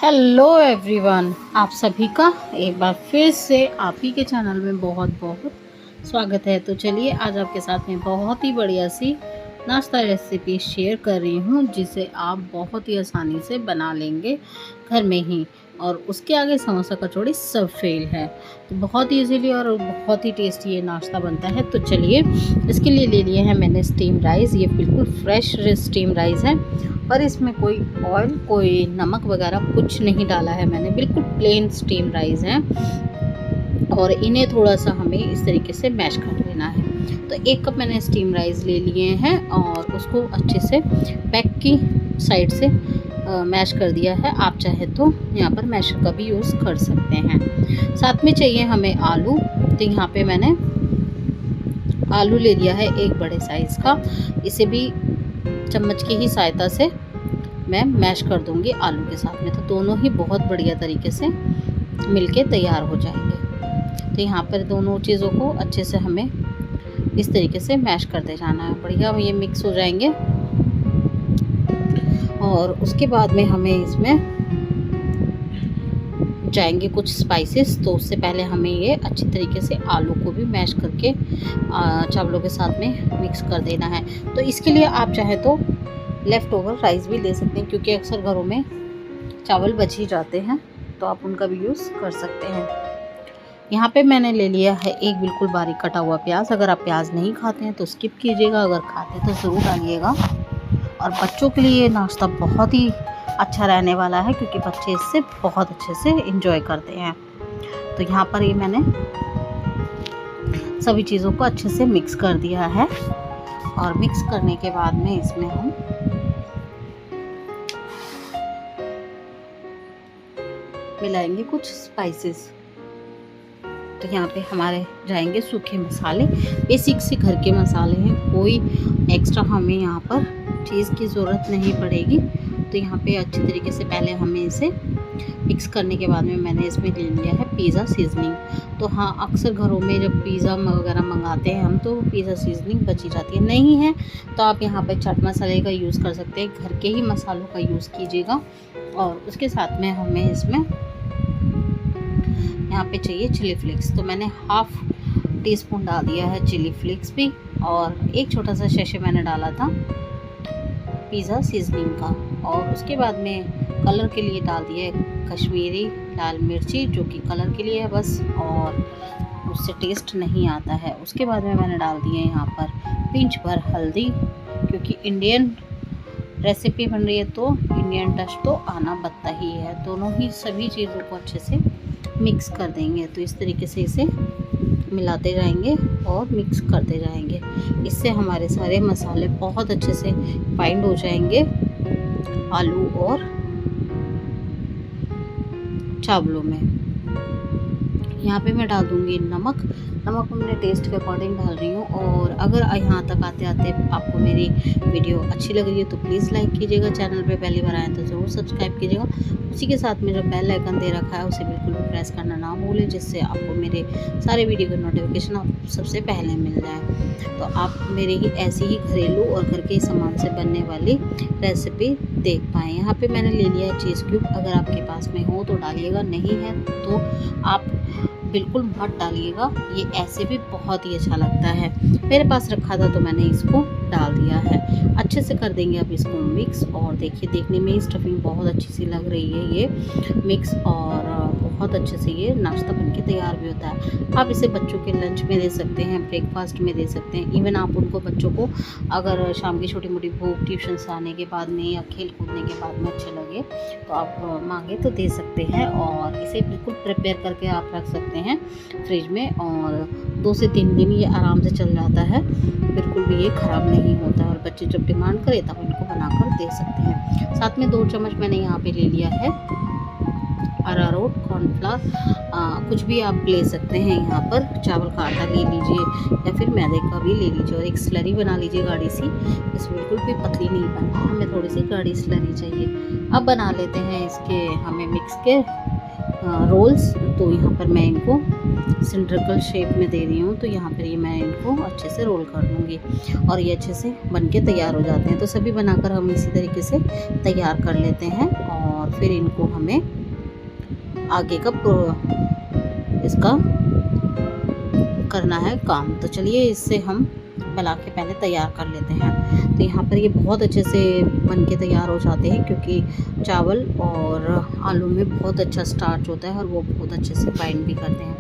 Hello everyone, आप सभी का एक बार फिर से आप ही के चैनल में बहुत बहुत स्वागत है। तो चलिए आज आपके साथ में बहुत ही बढ़िया सी नाश्ता रेसिपी शेयर कर रही हूँ, जिसे आप बहुत ही आसानी से बना लेंगे घर में ही। और उसके आगे समोसा कचौड़ी सब फेल है। तो बहुत ही इजीली और बहुत ही टेस्टी ये नाश्ता बनता है। तो चलिए इसके लिए ले लिए हैं मैंने स्टीम राइस। ये बिल्कुल फ्रेश स्टीम राइस है और इसमें कोई ऑयल कोई नमक वगैरह कुछ नहीं डाला है मैंने, बिल्कुल प्लेन स्टीम राइस है। और इन्हें थोड़ा सा हमें इस तरीके से मैश कर लेना है। तो 1 कप मैंने स्टीम राइस ले लिए हैं और उसको अच्छे से बैक की साइड से मैश कर दिया है। आप चाहे तो यहाँ पर मैशर का भी यूज़ कर सकते हैं। साथ में चाहिए हमें आलू। तो यहाँ पे मैंने आलू ले लिया है 1 बड़े साइज़ का। इसे भी चम्मच की ही सहायता से मैं मैश कर दूंगी आलू के साथ में। तो दोनों ही बहुत बढ़िया तरीके से मिलके तैयार हो जाएंगे। तो यहाँ पर दोनों चीज़ों को अच्छे से हमें इस तरीके से मैश करते जाना है। बढ़िया ये मिक्स हो जाएंगे और उसके बाद में हमें इसमें जाएंगे कुछ स्पाइसेस। तो उससे पहले हमें ये अच्छी तरीके से आलू को भी मैश करके चावलों के साथ में मिक्स कर देना है। तो इसके लिए आप चाहे तो लेफ़्ट ओवर राइस भी ले सकते हैं, क्योंकि अक्सर घरों में चावल बच ही जाते हैं, तो आप उनका भी यूज़ कर सकते हैं। यहाँ पे मैंने ले लिया है 1 बिल्कुल बारीक कटा हुआ प्याज। अगर आप प्याज नहीं खाते हैं तो स्किप कीजिएगा, अगर खाते हैं तो ज़रूर डालिएगा। और बच्चों के लिए ये नाश्ता बहुत ही अच्छा रहने वाला है, क्योंकि बच्चे इससे बहुत अच्छे से एंजॉय करते हैं। तो यहाँ पर ये मैंने सभी चीज़ों को अच्छे से मिक्स कर दिया है। और मिक्स करने के बाद में इसमें हम मिलाएंगे कुछ स्पाइसेस। तो यहाँ पे हमारे जाएंगे सूखे मसाले, बेसिक से घर के मसाले हैं, कोई एक्स्ट्रा हमें यहाँ पर चीज़ की ज़रूरत नहीं पड़ेगी। तो यहाँ पे अच्छी तरीके से पहले हमें इसे मिक्स करने के बाद में मैंने इसमें ले लिया है पिज़्ज़ा सीजनिंग। तो हाँ, अक्सर घरों में जब पिज़्ज़ा वगैरह मंगाते हैं हम, तो पिज़्ज़ा सीजनिंग बची जाती है। नहीं है तो आप यहाँ पे चाट मसाले का यूज़ कर सकते हैं, घर के ही मसालों का यूज़ कीजिएगा। और उसके साथ में हमें इसमें यहाँ पे चाहिए चिली फ्लेक्स। तो मैंने ½ टीस्पून डाल दिया है चिली फ्लेक्स भी, और 1 छोटा सा शैशे मैंने डाला था पिज़्ज़ा सीजनिंग का। और उसके बाद में कलर के लिए डाल दिया है कश्मीरी लाल मिर्ची, जो कि कलर के लिए है बस, और उससे टेस्ट नहीं आता है। उसके बाद में मैंने डाल दिया यहाँ पर पिंच भर हल्दी, क्योंकि इंडियन रेसिपी बन रही है तो इंडियन टच तो आना बनता ही है। दोनों ही सभी चीज़ों को अच्छे से मिक्स कर देंगे। तो इस तरीके से इसे मिलाते जाएंगे और मिक्स करते जाएंगे। इससे हमारे सारे मसाले बहुत अच्छे से बाइंड हो जाएंगे आलू और चावलों में। यहाँ पे मैं डाल दूँगी नमक। नमक मैं टेस्ट के अकॉर्डिंग डाल रही हूँ। और अगर यहाँ तक आते आते आपको मेरी वीडियो अच्छी लग रही है तो प्लीज़ लाइक कीजिएगा। चैनल पे पहली बार आए तो ज़रूर सब्सक्राइब कीजिएगा। उसी के साथ में जो बेल आइकन दे रखा है उसे बिल्कुल भी प्रेस करना ना भूलें, जिससे आपको मेरे सारे वीडियो के नोटिफिकेशन आप सबसे पहले मिल जाए। तो आप मेरे ही ऐसी ही घरेलू और घर के सामान से बनने वाली रेसिपी देख पाएँ। यहाँ पे मैंने ले लिया है चीज़ क्यूब। अगर आपके पास में हो तो डालिएगा, नहीं है तो आप बिल्कुल मत डालिएगा, ये ऐसे भी बहुत ही अच्छा लगता है। मेरे पास रखा था तो मैंने इसको डाल दिया है। अच्छे से कर देंगे अब इसको मिक्स। और देखिए, देखने में स्टफिंग बहुत अच्छी सी लग रही है ये मिक्स, और बहुत अच्छे से ये नाश्ता बनके तैयार भी होता है। आप इसे बच्चों के लंच में दे सकते हैं, ब्रेकफास्ट में दे सकते हैं। इवन आप उनको बच्चों को अगर शाम की छोटी मोटी भूख ट्यूशन से आने के बाद में या खेल कूदने के बाद में अच्छे लगे तो आप मांगे तो दे सकते हैं। और इसे बिल्कुल प्रिपेयर करके आप रख सकते हैं फ्रिज में, और 2 से 3 दिन ये आराम से चल जाता है, बिल्कुल भी ये ख़राब नहीं होता। और बच्चे जब डिमांड करें तब इनको बनाकर दे सकते हैं। साथ में 2 चम्मच मैंने यहाँ पे ले लिया है अरारोट कॉर्नफ्लावर। कुछ भी आप ले सकते हैं यहाँ पर। चावल का आटा ले लीजिए या फिर मैदे का भी ले लीजिए, और एक स्लरी बना लीजिए गाढ़ी सी। इस बिल्कुल भी पतली नहीं बनना, हमें थोड़ी सी गाढ़ी स्लरी चाहिए। अब बना लेते हैं इसके हमें मिक्स के रोल्स। तो यहाँ पर मैं इनको सिलिंड्रिकल शेप में दे रही हूँ। तो यहाँ पर ये मैं इनको अच्छे से रोल कर लूँगी और ये अच्छे से बनके तैयार हो जाते हैं। तो सभी बनाकर हम इसी तरीके से तैयार कर लेते हैं और फिर इनको हमें आगे का इसका करना है काम। तो चलिए इससे हम गला के पहले तैयार कर लेते हैं। तो यहाँ पर ये बहुत अच्छे से बन के तैयार हो जाते हैं, क्योंकि चावल और आलू में बहुत अच्छा स्टार्च होता है और वो बहुत अच्छे से बाइंड भी करते हैं।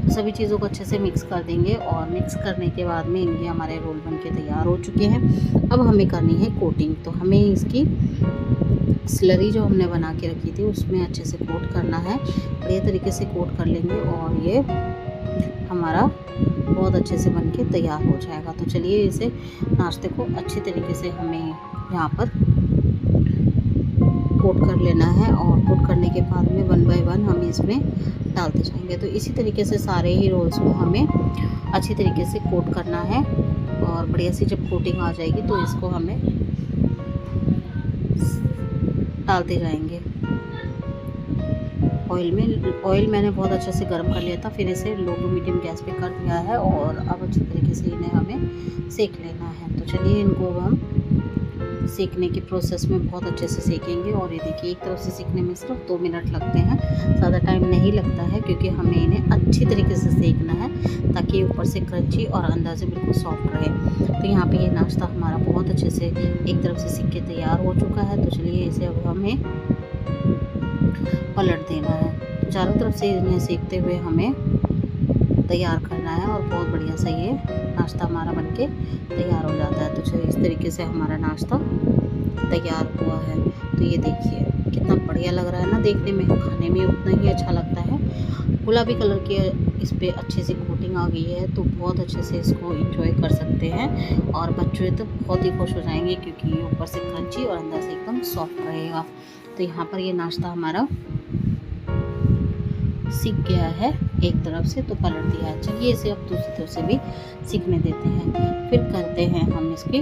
तो सभी चीज़ों को अच्छे से मिक्स कर देंगे, और मिक्स करने के बाद में इनके हमारे रोल बन के तैयार हो चुके हैं। अब हमें करनी है कोटिंग। तो हमें इसकी स्लरी जो हमने बना के रखी थी उसमें अच्छे से कोट करना है। बढ़िया तरीके से कोट कर लेंगे और ये हमारा बहुत अच्छे से बन के तैयार हो जाएगा। तो चलिए इसे नाश्ते को अच्छी तरीके से हमें यहाँ पर कोट कर लेना है, और कोट करने के बाद में 1 बाय 1 हम इसमें डालते जाएंगे। तो इसी तरीके से सारे ही रोल्स को हमें अच्छी तरीके से कोट करना है, और बढ़िया सी जब कोटिंग आ जाएगी तो इसको हमें डालते जाएंगे ऑयल मैंने बहुत अच्छे से गर्म कर लिया था, फिर इसे लो टू मीडियम गैस पे कर दिया है, और अब अच्छी तरीके से इन्हें हमें सेक लेना है। तो चलिए इनको हम सेकने के प्रोसेस में बहुत अच्छे से सेकेंगे। और ये देखिए, एक तरफ से सीखने में सिर्फ 2 मिनट लगते हैं, ज़्यादा टाइम नहीं लगता है, क्योंकि हमें इन्हें अच्छी तरीके से सेकना है ताकि ऊपर से क्रंची और अंदर से बिल्कुल सॉफ्ट रहे। तो यहाँ पे ये नाश्ता हमारा बहुत अच्छे से एक तरफ से सीख के तैयार हो चुका है। तो चलिए इसे अब हमें पलट देना है। चारों तरफ से इन्हें सेकते हुए हमें तैयार करना है, और बहुत बढ़िया सा ये नाश्ता हमारा बनके तैयार हो जाता है। तो चलिए इस तरीके से हमारा नाश्ता तैयार हुआ है। तो ये देखिए कितना बढ़िया लग रहा है ना, देखने में, खाने में उतना ही अच्छा लगता है। गुलाबी कलर की इस पर अच्छे से कोटिंग आ गई है, तो बहुत अच्छे से इसको एंजॉय कर सकते हैं, और बच्चे तो बहुत ही खुश हो जाएंगे, क्योंकि ये ऊपर से क्रंची और अंदर से एकदम सॉफ्ट रहेगा। तो यहाँ पर ये नाश्ता हमारा सीख गया है एक तरफ से, तो पलट दिया है। चलिए इसे अब दूसरी तरफ से भी सीखने देते हैं, फिर करते हैं हम इसके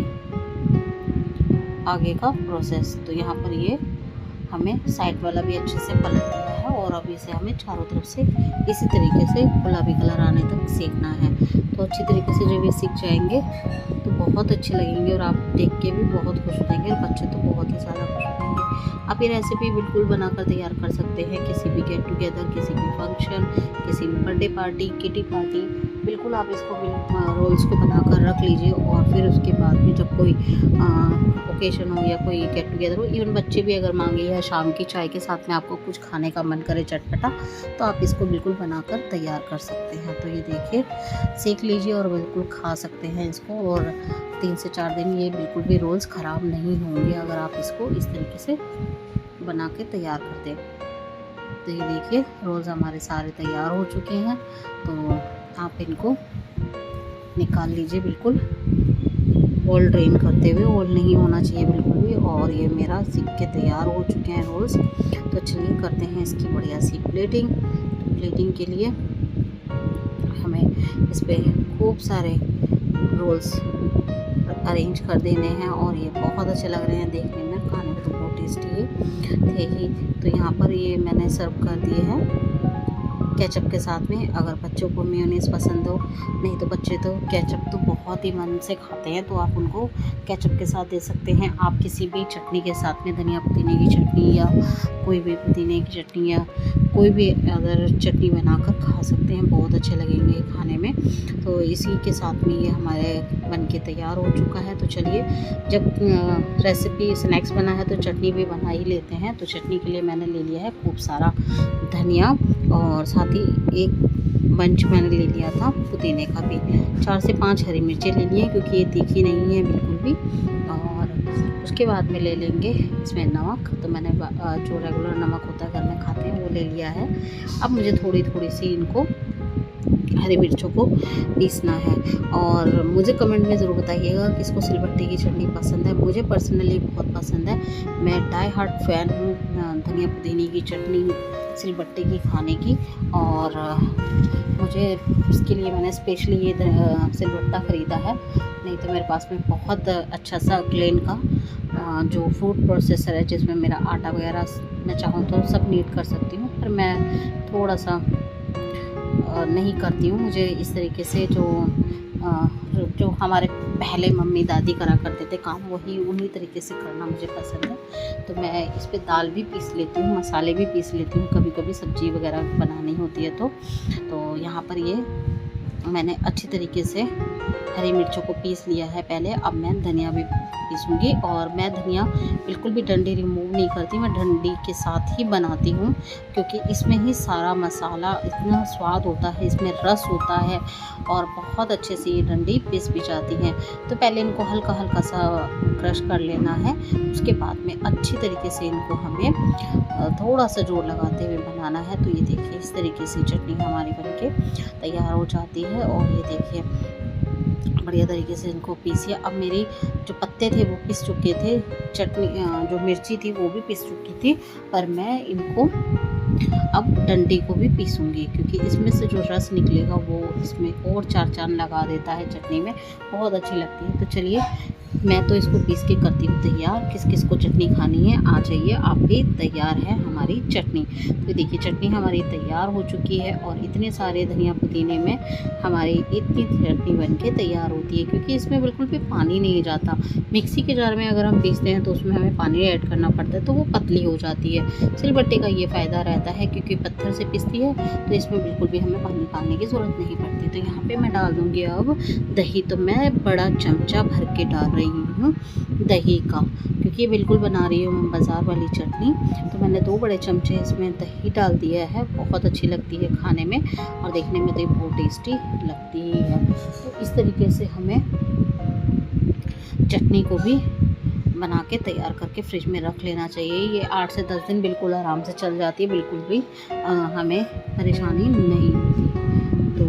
आगे का प्रोसेस। तो यहाँ पर ये हमें साइड वाला भी अच्छे से पलट दिया है, और अब इसे हमें चारों तरफ से इसी तरीके से गुलाबी कलर आने तक सेकना है। तो अच्छी तरीके से जब ये सीख जाएंगे तो बहुत अच्छे लगेंगे, और आप देख के भी बहुत खुश हो जाएंगे, और बच्चे तो बहुत ही ज़्यादा खुश हो जाएंगे। आप ये रेसिपी बिल्कुल बनाकर तैयार कर सकते हैं, किसी भी गेट टुगेदर, किसी भी फंक्शन, किसी भी बर्थडे पार्टी, किटी पार्टी, बिल्कुल आप इसको रोल्स को बनाकर रख लीजिए। और फिर उसके बाद में जब कोई ओकेशन हो या कोई गेट टुगेदर हो, इवन बच्चे भी अगर मांगे या शाम की चाय के साथ में आपको कुछ खाने का मन करे चटपटा, तो आप इसको बिल्कुल बनाकर तैयार कर सकते हैं। तो ये देखिए सेक लीजिए और बिल्कुल खा सकते हैं इसको, और 3 से 4 दिन ये बिल्कुल भी रोल्स ख़राब नहीं होंगे अगर आप इसको इस तरीके से बना के तैयार कर दें। तो ये देखिए रोल्स हमारे सारे तैयार हो चुके हैं। तो आप इनको निकाल लीजिए, बिल्कुल ऑयल ड्रेन करते हुए, ऑयल नहीं होना चाहिए बिल्कुल भी। और ये मेरा सीख के तैयार हो चुके हैं रोल्स। तो चलिए करते हैं इसकी बढ़िया सी प्लेटिंग के लिए हमें इस पर खूब सारे रोल्स अरेंज कर देने हैं, और ये बहुत अच्छे लग रहे हैं देखने में, खाने में तो बहुत टेस्टी थे ही। तो यहाँ पर ये मैंने सर्व कर दिए हैं केचप के साथ में। अगर बच्चों को मेयोनीज़ पसंद हो, नहीं तो बच्चे तो केचप तो बहुत ही मन से खाते हैं, तो आप उनको केचप के साथ दे सकते हैं। आप किसी भी चटनी के साथ में, धनिया पुदीने की चटनी या कोई भी पुदीने की चटनी या कोई भी अगर चटनी बनाकर खा सकते हैं, बहुत अच्छे लगेंगे खाने में। तो इसी के साथ में ये हमारे बन के तैयार हो चुका है। तो चलिए जब रेसिपी स्नैक्स बना है तो चटनी भी बना ही लेते हैं। तो चटनी के लिए मैंने ले लिया है खूब सारा धनिया, और साथ ही एक बंच मैंने ले लिया था पुदीने का भी। 4 से 5 हरी मिर्चें ले ली हैं, क्योंकि ये तीखी नहीं है बिल्कुल भी। और उसके बाद में ले लेंगे इसमें नमक। तो मैंने जो रेगुलर नमक होता है घर में खाते हैं वो ले लिया है। अब मुझे थोड़ी सी इनको हरी मिर्चों को पीसना है। और मुझे कमेंट में ज़रूर बताइएगा कि किसको सिलबट्टे की चटनी पसंद है। मुझे पर्सनली बहुत पसंद है, मैं डाई हार्ट फ़ैन हूँ धनिया पुदीने की चटनी सिलबट्टे की खाने की। और मुझे इसके लिए मैंने स्पेशली ये सिलबट्टा ख़रीदा है, नहीं तो मेरे पास में बहुत अच्छा सा ग्लेन का जो फूड प्रोसेसर है, जिसमें मेरा आटा वगैरह मैं चाहूँ तो सब नीट कर सकती हूँ, पर मैं थोड़ा सा नहीं करती हूँ। मुझे इस तरीके से जो हमारे पहले मम्मी दादी करा करते थे काम, वही उन्हीं तरीके से करना मुझे पसंद है। तो मैं इस पे दाल भी पीस लेती हूँ, मसाले भी पीस लेती हूँ, कभी कभी सब्ज़ी वगैरह बनानी होती है तो यहाँ पर ये मैंने अच्छी तरीके से हरी मिर्चों को पीस लिया है पहले। अब मैं धनिया भी पीसूँगी, और मैं धनिया बिल्कुल भी डंडी रिमूव नहीं करती, मैं डंडी के साथ ही बनाती हूँ, क्योंकि इसमें ही सारा मसाला, इतना स्वाद होता है, इसमें रस होता है और बहुत अच्छे से ये डंडी पिस भी जाती हैं। तो पहले इनको हल्का हल्का सा क्रश कर लेना है, उसके बाद में अच्छी तरीके से इनको हमें थोड़ा सा जोर लगाते हुए बनाना है। तो ये देखिए इस तरीके से चटनी हमारी बनके तैयार हो जाती है, और ये देखिए बढ़िया तरीके से इनको पीसिए। अब मेरी जो पत्ते थे वो पिस चुके थे, चटनी जो मिर्ची थी वो भी पिस चुकी थी, पर मैं इनको अब डंडी को भी पीसूँगी, क्योंकि इसमें से जो रस निकलेगा वो इसमें और चार चांद लगा देता है चटनी में, बहुत अच्छी लगती है। तो चलिए मैं तो इसको पीस के करती हूँ तैयार। किस किस को चटनी खानी है आ जाइए, आप भी तैयार है हमारी चटनी। तो देखिए चटनी हमारी तैयार हो चुकी है, और इतने सारे धनिया पुदीने में हमारी इतनी चटनी बन के तैयार होती है, क्योंकि इसमें बिल्कुल भी पानी नहीं जाता। मिक्सी के जार में अगर हम पीसते हैं तो उसमें हमें पानी ऐड करना पड़ता है, तो वो पतली हो जाती है। सिलबट्टे का ये फ़ायदा रहता है, क्योंकि पत्थर से पिसती है, तो इसमें बिल्कुल भी हमें पानी डालने की ज़रूरत नहीं पड़ती। तो यहाँ पे मैं डाल दूँगी अब दही। तो मैं बड़ा चमचा भर के डाल रही हूँ दही का, क्योंकि बिल्कुल बना रही हूँ मैं बाज़ार वाली चटनी। तो मैंने 2 बड़े चमचे इसमें दही डाल दिया है, बहुत अच्छी लगती है खाने में, और देखने में तो ये बहुत टेस्टी लगती ही है। तो इस तरीके से हमें चटनी को भी बना के तैयार करके फ्रिज में रख लेना चाहिए। ये 8 से 10 दिन बिल्कुल आराम से चल जाती है, बिल्कुल भी हमें परेशानी नहीं होती। तो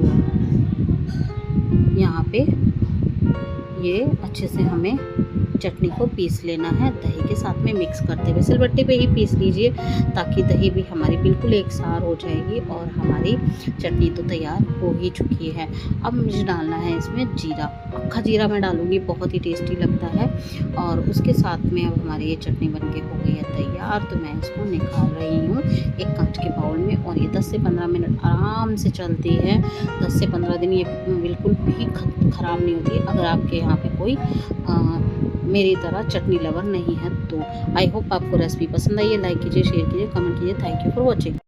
यहाँ पे ये अच्छे से हमें चटनी को पीस लेना है, दही के साथ में मिक्स करते हुए। सिलबट्टे पे ही पीस लीजिए, ताकि दही भी हमारी बिल्कुल एक सार हो जाएगी, और हमारी चटनी तो तैयार हो ही चुकी है। अब मुझे डालना है इसमें जीरा, अक्खा जीरा मैं डालूँगी, बहुत ही टेस्टी लगता है। और उसके साथ में अब हमारी ये चटनी बनके हो गई है तैयार। तो मैं इसको निकाल रही हूँ एक कांच के बाउल में, और ये 10 से 15 मिनट आराम से चलती है। 10 से 15 दिन ये बिल्कुल भी ख़राब नहीं होती, अगर आपके यहाँ पे कोई मेरी तरह चटनी लवर नहीं है तो। आई होप आपको रेसिपी पसंद आई है। लाइक कीजिए, शेयर कीजिए, कमेंट कीजिए। Thank you for watching.